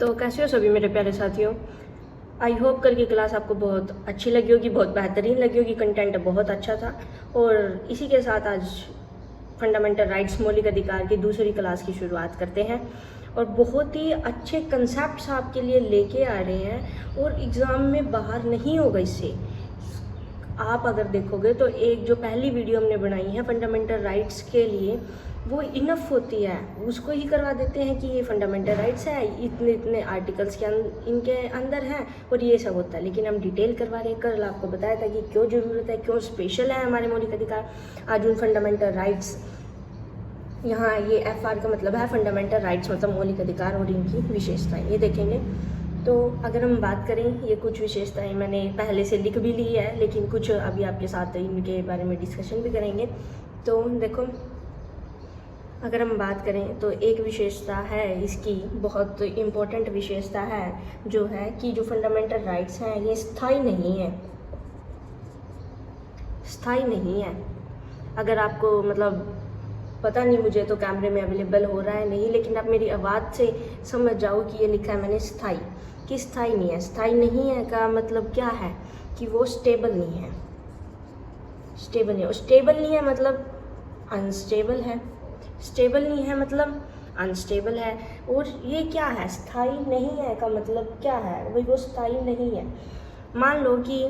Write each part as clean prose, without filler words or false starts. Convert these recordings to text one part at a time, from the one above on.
तो कैसे हो सभी मेरे प्यारे साथियों। आई होप कल की क्लास आपको बहुत अच्छी लगी होगी, बहुत बेहतरीन लगी होगी, कंटेंट बहुत अच्छा था। और इसी के साथ आज फंडामेंटल राइट्स मौलिक अधिकार की दूसरी क्लास की शुरुआत करते हैं और बहुत ही अच्छे कंसेप्ट्स आपके लिए लेके आ रहे हैं और एग्ज़ाम में बाहर नहीं होगा इससे। आप अगर देखोगे तो एक जो पहली वीडियो हमने बनाई है फंडामेंटल राइट्स के लिए वो इनफ होती है, उसको ही करवा देते हैं कि ये फंडामेंटल राइट्स है, इतने इतने आर्टिकल्स के इनके अंदर हैं और ये सब होता है। लेकिन हम डिटेल करवा रहे हैं। कल आपको बताया था कि क्यों ज़रूरत है, क्यों स्पेशल है हमारे मौलिक अधिकार। आज उन फंडामेंटल राइट्स, यहाँ ये FR का मतलब है फंडामेंटल राइट्स मतलब मौलिक अधिकार और इनकी विशेषताएं, ये देखेंगे। तो अगर हम बात करें, ये कुछ विशेषताएं मैंने पहले से लिख भी ली है, लेकिन कुछ अभी आपके साथ इनके बारे में डिस्कशन भी करेंगे। तो देखो, अगर हम बात करें तो एक विशेषता है इसकी, बहुत इम्पोर्टेंट विशेषता है, जो है कि जो फंडामेंटल राइट्स हैं ये स्थायी नहीं है। स्थायी नहीं है। अगर आपको मतलब पता नहीं, मुझे तो कैमरे में अवेलेबल हो रहा है नहीं, लेकिन आप मेरी आवाज़ से समझ जाओ कि ये लिखा है मैंने स्थायी, कि स्थायी नहीं है। स्थायी नहीं है का मतलब क्या है कि वो स्टेबल नहीं है। स्टेबल नहीं है, स्टेबल नहीं है मतलब अनस्टेबल है। स्टेबल नहीं है मतलब अनस्टेबल है। और ये क्या है, स्थायी नहीं है का मतलब क्या है, वही वो स्थायी नहीं है। मान लो कि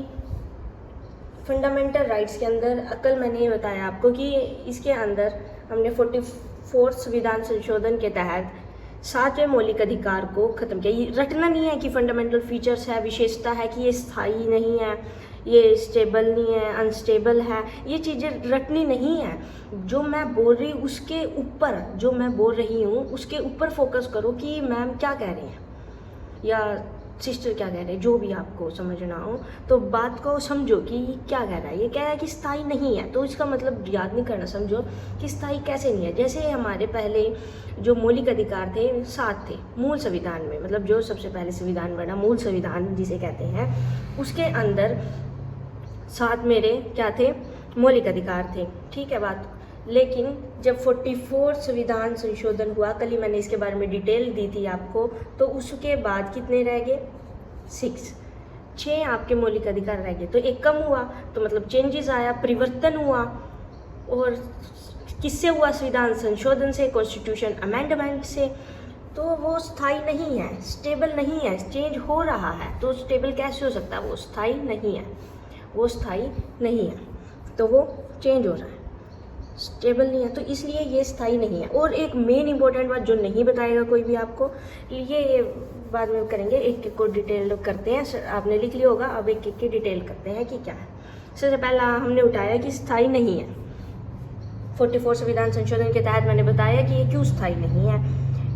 फंडामेंटल राइट्स के अंदर, कल मैंने ये बताया आपको कि इसके अंदर हमने 44 संविधान संशोधन के तहत 7वें मौलिक अधिकार को ख़त्म किया। ये रटना नहीं है कि फंडामेंटल फीचर्स है, विशेषता है कि ये स्थायी नहीं है, ये स्टेबल नहीं है, अनस्टेबल है, ये चीज़ें रटनी नहीं है। जो मैं बोल रही उसके ऊपर, जो मैं बोल रही हूँ उसके ऊपर फोकस करो कि मैम क्या कह रही हैं या सिस्टर क्या कह रहे हैं, जो भी आपको समझना हो तो बात को समझो कि क्या कह रहा है। ये कह रहा है कि स्थायी नहीं है, तो इसका मतलब याद नहीं करना, समझो कि स्थायी कैसे नहीं है। जैसे हमारे पहले जो मौलिक अधिकार थे 7 थे मूल संविधान में, मतलब जो सबसे पहले संविधान बना मूल संविधान जिसे कहते हैं, उसके अंदर 7 मेरे क्या थे, मौलिक अधिकार थे। ठीक है बात। लेकिन जब 44 संविधान संशोधन हुआ, कल ही मैंने इसके बारे में डिटेल दी थी आपको, तो उसके बाद कितने रह गए, 6 आपके मौलिक अधिकार रह गए। तो एक कम हुआ, तो मतलब चेंजेस आया, परिवर्तन हुआ। और किससे हुआ, संविधान संशोधन से, कॉन्स्टिट्यूशन अमेंडमेंट से। तो वो स्थायी नहीं है, स्टेबल नहीं है, चेंज हो रहा है। तो स्टेबल कैसे हो सकता है, वो स्थायी नहीं है, वो स्थायी नहीं है, तो वो चेंज हो रहा है, स्टेबल नहीं है, तो इसलिए ये स्थायी नहीं है। और एक मेन इंपॉर्टेंट बात जो नहीं बताएगा कोई भी आपको, ये बाद में करेंगे, एक एक को डिटेल करते हैं। आपने लिख लिया होगा, अब एक एक की डिटेल करते हैं कि क्या है। सबसे पहला हमने उठाया कि स्थायी नहीं है। 44 संविधान संशोधन के तहत मैंने बताया कि ये क्यों स्थायी नहीं है,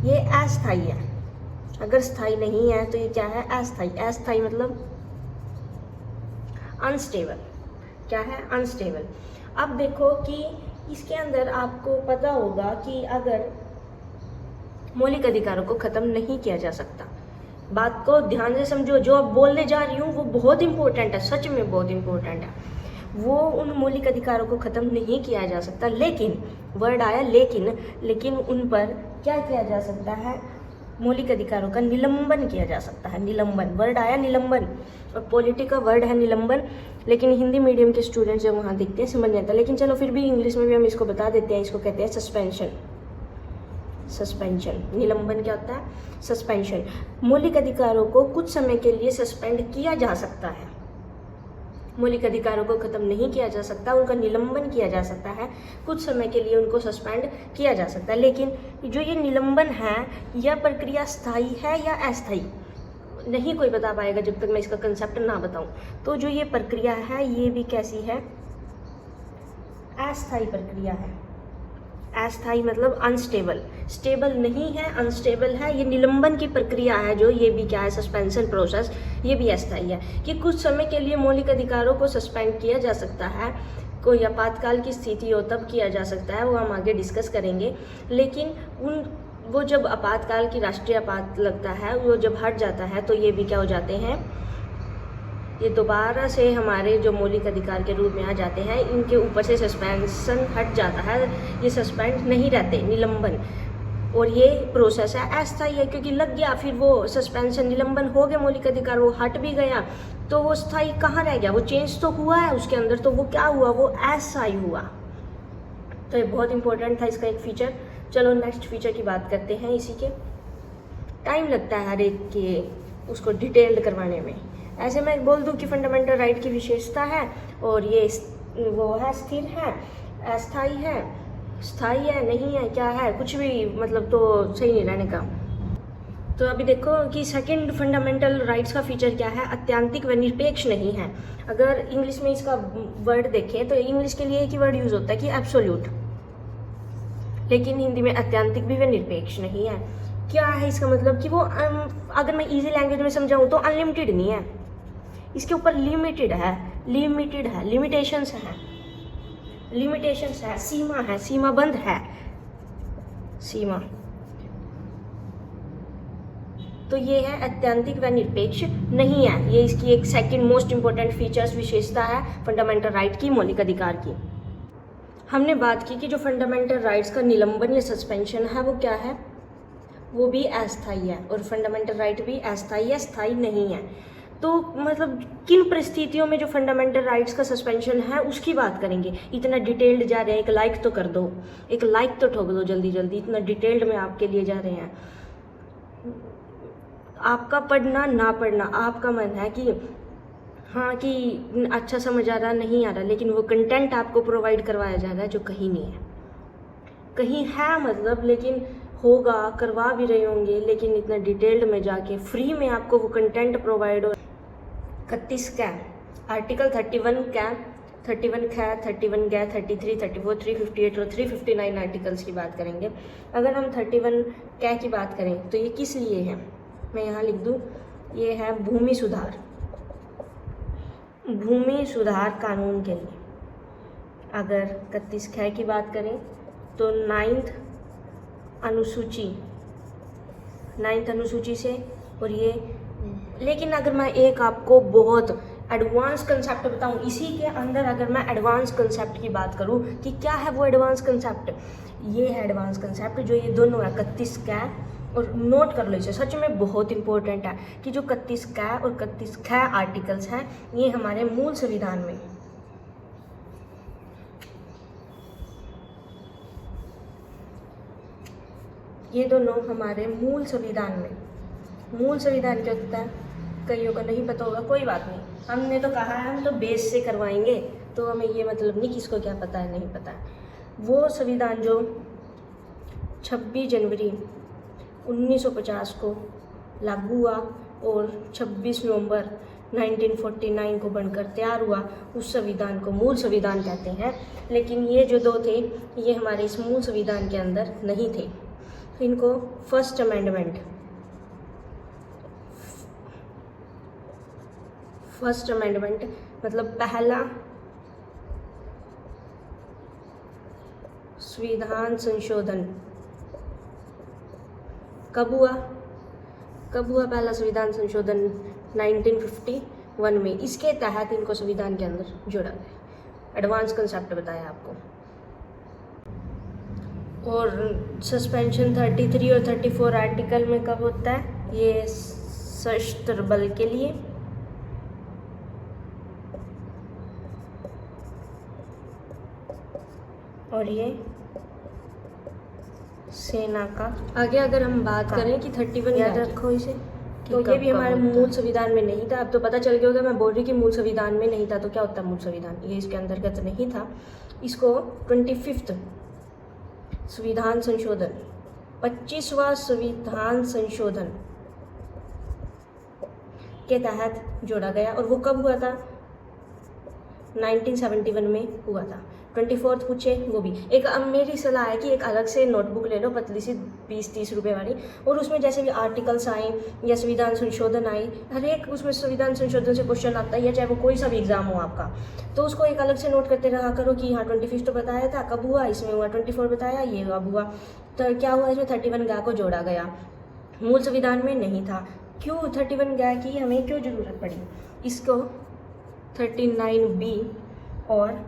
ये अस्थायी है। अगर स्थायी नहीं है तो ये क्या है, अस्थायी। अस्थायी मतलब अनस्टेबल। क्या है, अनस्टेबल। अब देखो कि इसके अंदर आपको पता होगा कि अगर मौलिक अधिकारों को ख़त्म नहीं किया जा सकता, बात को ध्यान से समझो, जो अब बोलने जा रही हूँ वो बहुत इंपॉर्टेंट है, सच में बहुत इंपॉर्टेंट है। वो उन मौलिक अधिकारों को ख़त्म नहीं किया जा सकता, लेकिन वर्ड आया लेकिन उन पर क्या किया जा सकता है, मौलिक अधिकारों का निलंबन किया जा सकता है। निलंबन, वर्ड आया निलंबन, और पॉलिटी का वर्ड है निलंबन। लेकिन हिंदी मीडियम के स्टूडेंट्स जब वहाँ दिखते हैं समझ नहीं आता, लेकिन चलो फिर भी इंग्लिश में भी हम इसको बता देते हैं। इसको कहते हैं सस्पेंशन। सस्पेंशन, निलंबन क्या होता है, सस्पेंशन। मौलिक अधिकारों को कुछ समय के लिए सस्पेंड किया जा सकता है। मौलिक अधिकारों को ख़त्म नहीं किया जा सकता, उनका निलंबन किया जा सकता है, कुछ समय के लिए उनको सस्पेंड किया जा सकता है। लेकिन जो ये निलंबन है, यह प्रक्रिया स्थायी है या अस्थायी, नहीं कोई बता पाएगा जब तक मैं इसका कंसेप्ट ना बताऊं। तो जो ये प्रक्रिया है ये भी कैसी है, अस्थायी प्रक्रिया है। अस्थायी मतलब अनस्टेबल, स्टेबल नहीं है, अनस्टेबल है। ये निलंबन की प्रक्रिया है, जो ये भी क्या है, सस्पेंशन प्रोसेस, ये भी अस्थायी है कि कुछ समय के लिए मौलिक अधिकारों को सस्पेंड किया जा सकता है। कोई आपातकाल की स्थिति हो तब किया जा सकता है, वो हम आगे डिस्कस करेंगे। लेकिन वो जब आपातकाल की राष्ट्रीय आपात लगता है, वो जब हट जाता है तो ये भी क्या हो जाते हैं, ये दोबारा से हमारे जो मौलिक अधिकार के रूप में आ जाते हैं। इनके ऊपर से सस्पेंशन हट जाता है, ये सस्पेंड नहीं रहते, निलंबन। और ये प्रोसेस है अस्थायी है, क्योंकि लग गया फिर वो सस्पेंशन निलंबन हो गया मौलिक अधिकार, वो हट भी गया तो वो स्थायी कहाँ रह गया, वो चेंज तो हुआ है उसके अंदर, तो वो क्या हुआ, वो अस्थायी हुआ। तो ये बहुत इंपॉर्टेंट था इसका एक फीचर। चलो नेक्स्ट फीचर की बात करते हैं। इसी के टाइम लगता है हर एक के उसको डिटेल्ड करवाने में। ऐसे मैं बोल दूं कि फंडामेंटल राइट की विशेषता है और ये वो है स्थिर है, अस्थायी है, स्थायी है, नहीं है, क्या है, कुछ भी मतलब तो सही नहीं रहने का। तो अभी देखो कि सेकंड फंडामेंटल राइट्स का फीचर क्या है, अत्यांतिक व निरपेक्ष नहीं है। अगर इंग्लिश में इसका वर्ड देखें तो इंग्लिश के लिए एक ही वर्ड यूज होता है कि एब्सोल्यूट, लेकिन हिंदी में अत्यांतिक भी व निरपेक्ष नहीं है। क्या है इसका मतलब कि वो अगर मैं इजी लैंग्वेज में समझाऊं तो अनलिमिटेड नहीं है, इसके ऊपर लिमिटेड है, लिमिटेशंस है, सीमा है, सीमा बंद है, सीमा। तो ये है अत्यांतिक व निरपेक्ष नहीं है। ये इसकी एक सेकंड मोस्ट इंपॉर्टेंट फीचर्स विशेषता है फंडामेंटल राइट की, मौलिक अधिकार की। हमने बात की कि जो फंडामेंटल राइट्स का निलंबन या सस्पेंशन है वो क्या है, वो भी अस्थायी है, और फंडामेंटल राइट भी अस्थायी है, स्थायी नहीं है। तो मतलब किन परिस्थितियों में जो फंडामेंटल राइट्स का सस्पेंशन है उसकी बात करेंगे। इतना डिटेल्ड जा रहे हैं, एक लाइक तो कर दो, एक लाइक तो ठोक दो जल्दी जल्दी, इतना डिटेल्ड में आपके लिए जा रहे हैं। आपका पढ़ना ना पढ़ना आपका मन है कि हाँ कि अच्छा समझ आ रहा नहीं आ रहा, लेकिन वो कंटेंट आपको प्रोवाइड करवाया जा रहा है जो कहीं नहीं है, कहीं है मतलब, लेकिन होगा, करवा भी रहे होंगे, लेकिन इतना डिटेल्ड में जाके फ्री में आपको वो कंटेंट प्रोवाइड हो। 31 कै आर्टिकल 31 कै 31 कै 31 कै 33 34 358 और 359 आर्टिकल्स की बात करेंगे। अगर हम 31 कै की बात करें तो ये किस लिए है, मैं यहाँ लिख दूँ, ये है भूमि सुधार कानून के लिए। अगर 31 कै की बात करें तो 9th अनुसूची से, और ये, लेकिन अगर मैं एक आपको बहुत एडवांस कंसेप्ट बताऊं इसी के अंदर, अगर मैं एडवांस कंसेप्ट की बात करूं कि क्या है वो एडवांस कंसेप्ट, ये है एडवांस कंसेप्ट जो ये दोनों है 31 कै, और नोट कर लो इसे, सच में बहुत इंपॉर्टेंट है कि जो 31 कै और 31 कै आर्टिकल्स हैं ये हमारे मूल संविधान में, ये दोनों हमारे मूल संविधान क्या होता है, कईयों को नहीं पता होगा, कोई बात नहीं, हमने तो कहा है हम तो बेस से करवाएंगे, तो हमें ये मतलब नहीं किसको क्या पता है नहीं पता है। वो संविधान जो 26 जनवरी 1950 को लागू हुआ और 26 नवंबर 1949 को बनकर तैयार हुआ, उस संविधान को मूल संविधान कहते हैं। लेकिन ये जो दो थे ये हमारे इस मूल संविधान के अंदर नहीं थे, इनको फर्स्ट अमेंडमेंट मतलब पहला संविधान संशोधन कब हुआ पहला संविधान संशोधन 1951 में, इसके तहत इनको संविधान के अंदर जोड़ा गया। एडवांस कंसेप्ट बताया आपको। और सस्पेंशन 33 और 34 आर्टिकल में कब होता है, ये सशस्त्र बल के लिए, और ये सेना का। आगे अगर हम बात करें कि 31 याद रखो इसे, तो ये भी हमारे मूल संविधान में नहीं था। अब तो पता चल गया होगा, मैं बोल रही कि मूल संविधान में नहीं था, तो क्या होता है मूल संविधान, ये इसके अंतर्गत नहीं था। इसको 25वां संविधान संशोधन, 25वां संविधान संशोधन के तहत जोड़ा गया, और वो कब हुआ था, 1971 में हुआ था। 24 पूछे वो भी एक, अब मेरी सलाह है कि एक अलग से नोटबुक ले लो पतली सी 20-30 रुपए वाली, और उसमें जैसे भी आर्टिकल्स आए या संविधान संशोधन आए, हर एक उसमें संविधान संशोधन से क्वेश्चन आता है, या चाहे वो कोई सा भी एग्जाम हो आपका, तो उसको एक अलग से नोट करते रहा करो कि हाँ 25 तो बताया था कब हुआ, इसमें हुआ 24 बताया, ये अब हुआ, तो क्या हुआ इसमें 31 गा को जोड़ा गया, मूल संविधान में नहीं था। क्यों 31 गा की हमें क्यों ज़रूरत पड़ी, इसको 39B और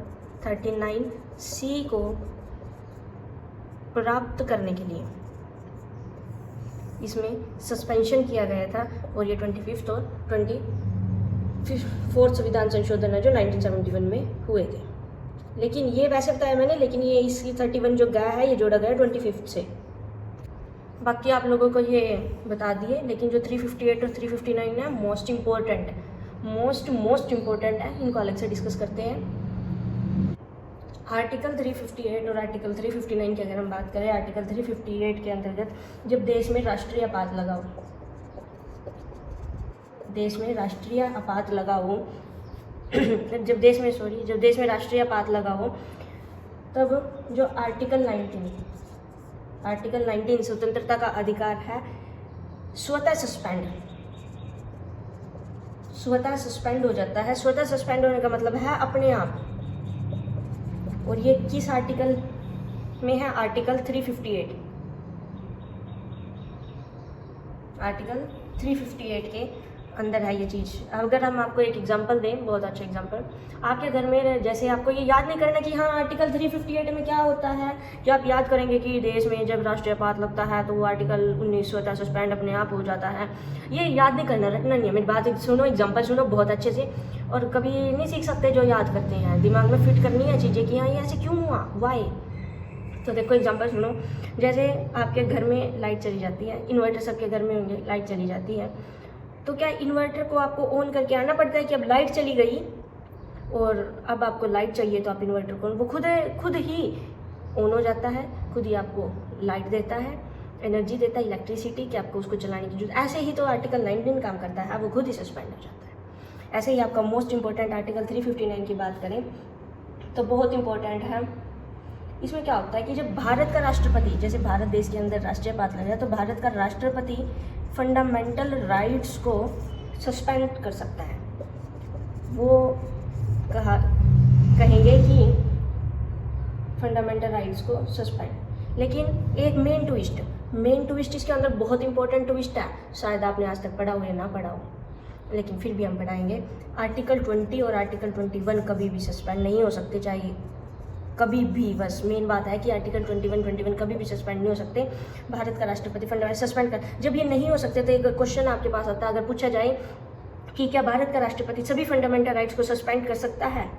39C को प्राप्त करने के लिए इसमें सस्पेंशन किया गया था और ये 25th और 24th संविधान संशोधन है जो 1971 में हुए थे। लेकिन ये वैसे बताया मैंने, लेकिन ये इसकी 31 जो गया है ये जोड़ा गया 25th से। बाकी आप लोगों को ये बता दिए, लेकिन जो 358 और 359 है मोस्ट इम्पोर्टेंट है, इनको अलग से डिस्कस करते हैं। आर्टिकल 358 और आर्टिकल 359 की अगर हम बात करें, आर्टिकल 358 के अंतर्गत जब देश में राष्ट्रीय आपात लगा हो, जब देश में राष्ट्रीय आपात लगा हो, तब जो आर्टिकल 19 स्वतंत्रता का अधिकार है स्वतः सस्पेंड हो जाता है। स्वतः सस्पेंड होने का मतलब है अपने आप। और ये किस आर्टिकल में है? आर्टिकल 358 के अंदर है ये चीज़। अगर हम आपको एक एग्जांपल दें, बहुत अच्छा एग्जांपल, आपके घर में जैसे आपको ये याद नहीं करना कि हाँ आर्टिकल 358 में क्या होता है, जो आप याद करेंगे कि देश में जब राष्ट्रीय आपात लगता है तो वो आर्टिकल 19 स्वतः सस्पेंड अपने आप हो जाता है। ये याद नहीं करना, रटना नहीं है। मेरी बात सुनो, एग्जाम्पल सुनो बहुत अच्छे से, और कभी नहीं सीख सकते जो याद करते हैं, दिमाग में फिट करनी है चीज़ें कि हाँ ये ऐसे क्यों हुआ, वाई। तो देखो एग्जांपल सुनो, जैसे आपके घर में लाइट चली जाती है, इन्वर्टर सबके घर में होंगे, लाइट चली जाती है, तो क्या इन्वर्टर को आपको ऑन करके आना पड़ता है कि अब लाइट चली गई और अब आपको लाइट चाहिए, तो आप इन्वर्टर को वो खुद ही ऑन हो जाता है, खुद ही आपको लाइट देता है, एनर्जी देता है, इलेक्ट्रिसिटी, कि आपको उसको चलाने की जरूरत। ऐसे ही तो आर्टिकल 19 काम करता है, वो खुद ही सस्पेंड हो जाता है। ऐसे ही आपका मोस्ट इंपॉर्टेंट आर्टिकल 359 की बात करें तो बहुत इंपॉर्टेंट है। इसमें क्या होता है कि जब भारत का राष्ट्रपति, जैसे भारत देश के अंदर राष्ट्रीय आपात लग जाए तो भारत का राष्ट्रपति फंडामेंटल राइट्स को सस्पेंड कर सकता है। वो कहेंगे कि फंडामेंटल राइट्स को सस्पेंड। लेकिन एक मेन ट्विस्ट इसके अंदर बहुत इंपॉर्टेंट ट्विस्ट है, शायद आपने आज तक पढ़ा हो या ना पढ़ा हो, लेकिन फिर भी हम पढ़ाएंगे। आर्टिकल 20 और आर्टिकल 21 कभी भी सस्पेंड नहीं हो सकते, चाहे कभी भी। बस मेन बात है कि आर्टिकल 21 कभी भी सस्पेंड नहीं हो सकते। भारत का राष्ट्रपति फंडामेंटल सस्पेंड कर, जब ये नहीं हो सकते तो एक क्वेश्चन आपके पास आता है, अगर पूछा जाए कि क्या भारत का राष्ट्रपति सभी फंडामेंटल राइट्स को सस्पेंड कर सकता है,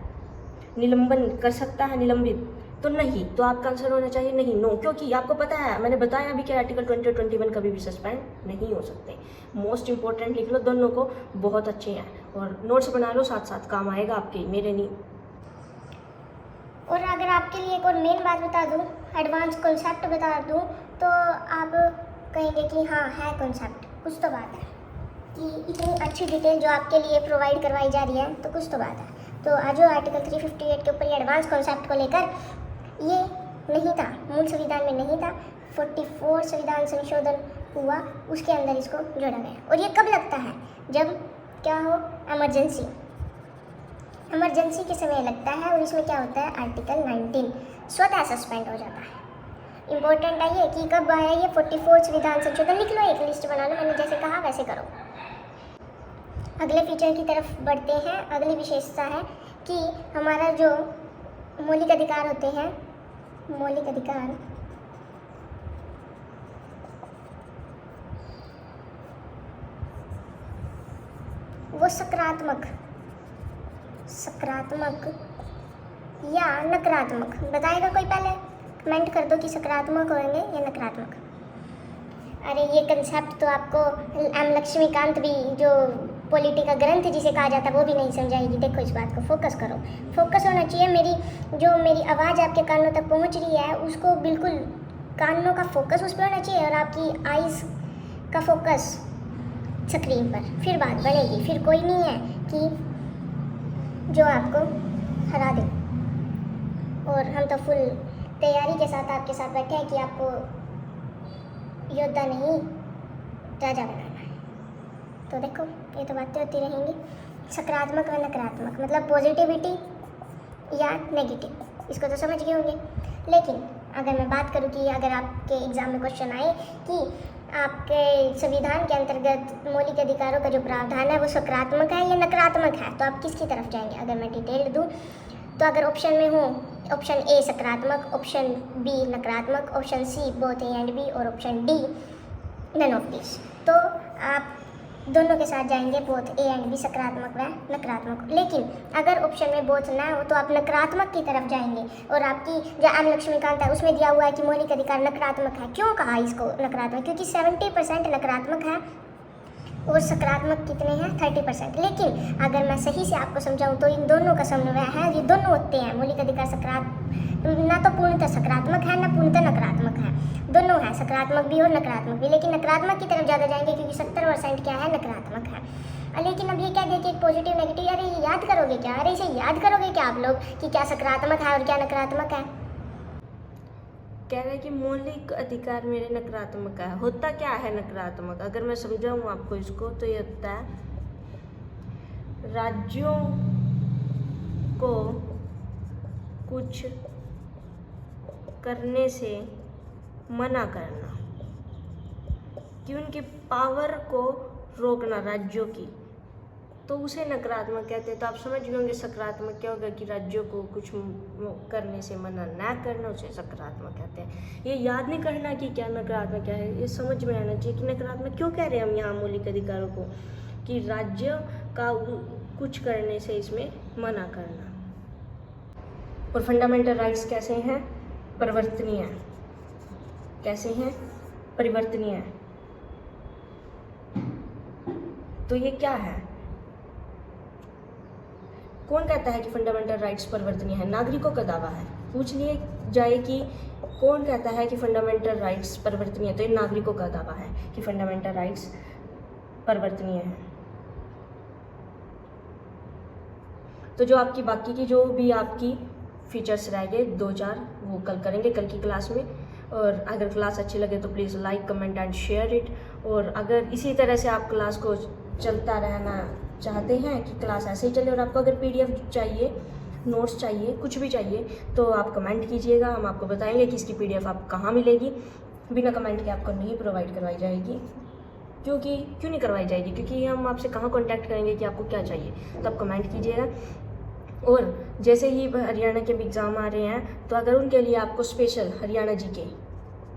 निलंबन कर सकता है, निलंबित, तो नहीं। तो आपका आंसर होना चाहिए नहीं, नो, क्योंकि आपको पता है, मैंने बताया अभी कि आर्टिकल 20 और 21 कभी भी सस्पेंड नहीं हो सकते। मोस्ट इंपॉर्टेंट लिख लो दोनों को, बहुत अच्छे हैं, और नोट्स बना लो, साथ साथ काम आएगा आपके, मेरे नहीं। और अगर आपके लिए एक और मेन बात बता दूं, एडवांस कॉन्सेप्ट बता दूं, तो आप कहेंगे कि हाँ है कॉन्सेप्ट, कुछ तो बात है कि इतनी अच्छी डिटेल जो आपके लिए प्रोवाइड करवाई जा रही है, तो कुछ तो बात है। तो आज जो आर्टिकल 358 के ऊपर ये एडवांस कॉन्सेप्ट को लेकर ये नहीं था, मूल संविधान में नहीं था, 44 संविधान संशोधन हुआ, उसके अंदर इसको जोड़ा गया। और ये कब लगता है? जब क्या हो, इमरजेंसी के समय लगता है। और इसमें क्या होता है, आर्टिकल 19 स्वतः सस्पेंड हो जाता है। इंपॉर्टेंट है ये कि कब आया ये 44 संविधान संशोधन, लिख लो, एक लिस्ट बना लो, मैंने जैसे कहा वैसे करो। अगले फीचर की तरफ बढ़ते हैं। अगली विशेषता है कि हमारा जो मौलिक अधिकार होते हैं, मौलिक अधिकार वो सकारात्मक या नकारात्मक बताएगा कोई? पहले कमेंट कर दो कि सकारात्मक होंगे या नकारात्मक। अरे ये कंसेप्ट तो आपको एम लक्ष्मीकांत भी, जो पॉलिटी का ग्रंथ जिसे कहा जाता है, वो भी नहीं समझाएगी। देखो इस बात को, फोकस करो, फोकस होना चाहिए। मेरी आवाज़ आपके कानों तक पहुंच रही है, उसको बिल्कुल कानों का फोकस उस पर होना चाहिए, और आपकी आइज़ का फोकस स्क्रीन पर, फिर बात बनेगी। फिर कोई नहीं है कि जो आपको हरा दे। और हम तो फुल तैयारी के साथ आपके साथ बैठे हैं कि आपको योद्धा नहीं राजा बनाना है। तो देखो ये तो बातें होती रहेंगी। सकारात्मक व नकारात्मक मतलब पॉजिटिविटी या नेगेटिव, इसको तो समझ गए होंगे। लेकिन अगर मैं बात करूँ कि अगर आपके एग्ज़ाम में क्वेश्चन आए कि आपके संविधान के अंतर्गत मौलिक अधिकारों का जो प्रावधान है वो सकारात्मक है या नकारात्मक है, तो आप किसकी तरफ जाएंगे? अगर मैं डिटेल दूँ तो अगर ऑप्शन में हूँ, ऑप्शन ए सकारात्मक, ऑप्शन बी नकारात्मक, option C both A and B, और option D none of this. तो आप दोनों के साथ जाएंगे, बोथ ए एंड बी, सकारात्मक व नकारात्मक। लेकिन अगर ऑप्शन में बोथ ना हो तो आप नकारात्मक की तरफ जाएंगे। और आपकी जो एम लक्ष्मीकांत है उसमें दिया हुआ है कि मौलिक अधिकार नकारात्मक है। क्यों कहा इसको नकारात्मक? क्योंकि 70% नकारात्मक है और सकारात्मक कितने हैं? 30%। लेकिन अगर मैं सही से आपको समझाऊं तो इन दोनों का समन्वय है, ये दोनों होते हैं। मौलिक अधिकार ना तो पूर्णतः सकारात्मक है ना पूर्णतः नकारात्मक है, दोनों है, सकारात्मक भी और नकारात्मक भी। लेकिन नकारात्मक की तरफ ज़्यादा जाएंगे क्योंकि 70% क्या है? नकारात्मक है। लेकिन अब ये क्या दिया कि एक पॉजिटिव नेगेटिव, अरे ये याद करोगे क्या? अरे इसे याद करोगे क्या आप लोग कि क्या सकारात्मक है और क्या नकारात्मक है? कह रहे हैं कि मौलिक अधिकार मेरे नकारात्मक है। होता क्या है नकारात्मक? अगर मैं समझाऊँ आपको इसको तो ये होता है राज्यों को कुछ करने से मना करना, कि उनकी पावर को रोकना राज्यों की, तो उसे नकारात्मक कहते हैं। तो आप समझ गए होंगे सकारात्मक क्या होगा, कि राज्यों को कुछ करने से मना ना करना, उसे सकारात्मक कहते हैं। ये याद नहीं करना कि क्या नकारात्मक क्या है, ये समझ में आना चाहिए कि नकारात्मक क्यों कह रहे हैं हम यहाँ मौलिक अधिकारों को, कि राज्य का कुछ करने से इसमें मना करना। और फंडामेंटल राइट्स कैसे हैं? परिवर्तनीय है। कैसे हैं? परिवर्तनीय है। तो ये क्या है? कौन कहता है कि फंडामेंटल राइट्स परिवर्तनीय है? नागरिकों का दावा है। पूछ लिए जाए कि कौन कहता है कि फंडामेंटल राइट्स परिवर्तनीय है, तो ये नागरिकों का दावा है कि फंडामेंटल राइट्स परिवर्तनीय है। तो जो आपकी बाकी की जो भी आपकी फीचर्स रह गए 2-4 वो कल करेंगे, कल की क्लास में। और अगर क्लास अच्छी लगे तो please like, comment and share it. और अगर इसी तरह से आप क्लास को चलता रहना चाहते हैं कि क्लास ऐसे ही चले, और आपको अगर PDF चाहिए, नोट्स चाहिए, कुछ भी चाहिए, तो आप कमेंट कीजिएगा। हम आपको बताएंगे कि इसकी PDF आप कहाँ मिलेगी। बिना कमेंट के आपको नहीं प्रोवाइड करवाई जाएगी। क्यों नहीं करवाई जाएगी? क्योंकि हम आपसे कहाँ कॉन्टैक्ट करेंगे कि आपको क्या चाहिए। तो आप कमेंट कीजिएगा। और जैसे ही हरियाणा के भी एग्ज़ाम आ रहे हैं, तो अगर उनके लिए आपको स्पेशल हरियाणा GK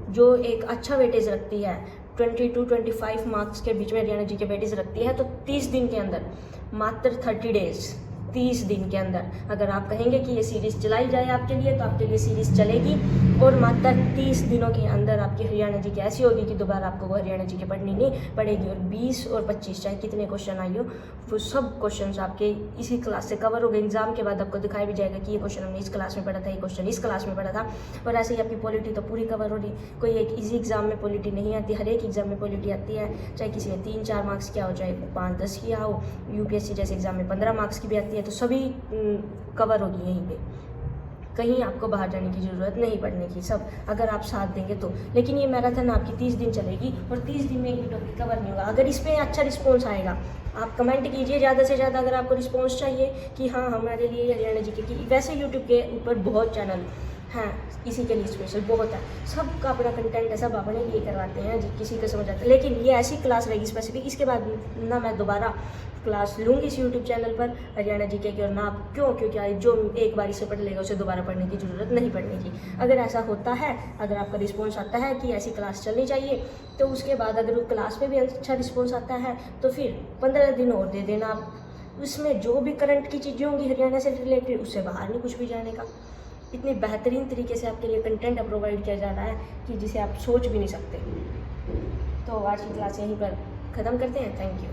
जो एक अच्छा वेटेज रखती है, 20 to 25 मार्क्स के बीच में हरियाणा GK वेटेज रखती है, तो 30 दिन के अंदर, मात्र 30 डेज, 30 दिन के अंदर अगर आप कहेंगे कि ये सीरीज़ चलाई जाए आपके लिए, तो आपके लिए सीरीज़ चलेगी। और मात्र 30 दिनों के अंदर आपकी हरियाणा GK ऐसी होगी कि दोबारा आपको वो हरियाणा GK पढ़नी नहीं पड़ेगी। और 20 और 25 चाहे कितने क्वेश्चन आई हो, वो सब क्वेश्चन आपके इसी क्लास से कवर हो गए। एग्जाम के बाद आपको दिखाया भी जाएगा कि ये क्वेश्चन हमने इस क्लास में पढ़ा था, ये क्वेश्चन इस क्लास में पढ़ा था। और ऐसे ही आपकी पॉलिटी तो पूरी कवर हो रही। कोई एक इजी एग्जाम में पॉलिटी नहीं आती, हर एक एग्जाम में पॉलिटी आती है, चाहे किसी में 3-4 मार्क्स की हो, चाहे 5-10 की हो। UPSC जैसे एग्जाम में 15 मार्क्स की भी आती है, तो सभी कवर होगी यहीं पे। कहीं आपको बाहर जाने की ज़रूरत नहीं पड़ने की, सब अगर आप साथ देंगे तो। लेकिन ये मैराथन आपकी 30 दिन चलेगी और 30 दिन में एक भी टॉपिक कवर नहीं होगा। अगर इस पर अच्छा रिस्पॉन्स आएगा, आप कमेंट कीजिए ज़्यादा से ज़्यादा अगर आपको रिस्पॉन्स चाहिए कि हाँ हमारे लिए हरियाणा GK की। वैसे यूट्यूब के ऊपर बहुत चैनल हैं इसी के लिए स्पेशल, बहुत है, सबका अपना कंटेंट है, सब अपने लिए करवाते हैं, किसी को समझ आता है। लेकिन ये ऐसी क्लास रहेगी स्पेसिफिक, इसके बाद ना मैं दोबारा क्लास लूँगी इस यूट्यूब चैनल पर हरियाणा GK की। और ना आप क्योंकि जो एक बार इसे पढ़ लेगा उसे दोबारा पढ़ने की ज़रूरत नहीं पड़ने की। अगर ऐसा होता है, अगर आपका रिस्पॉन्स आता है कि ऐसी क्लास चलनी चाहिए, तो उसके बाद अगर उस क्लास में भी अच्छा रिस्पॉन्स आता है तो फिर 15 दिन और दे देना आप। उसमें जो भी करंट की चीज़ें होंगी हरियाणा से रिलेटेड, उससे बाहर नहीं कुछ भी जाने का। इतनी बेहतरीन तरीके से आपके लिए कंटेंट प्रोवाइड किया जा रहा है कि जिसे आप सोच भी नहीं सकते। तो आज की क्लास यहीं पर ख़त्म करते हैं। Thank you.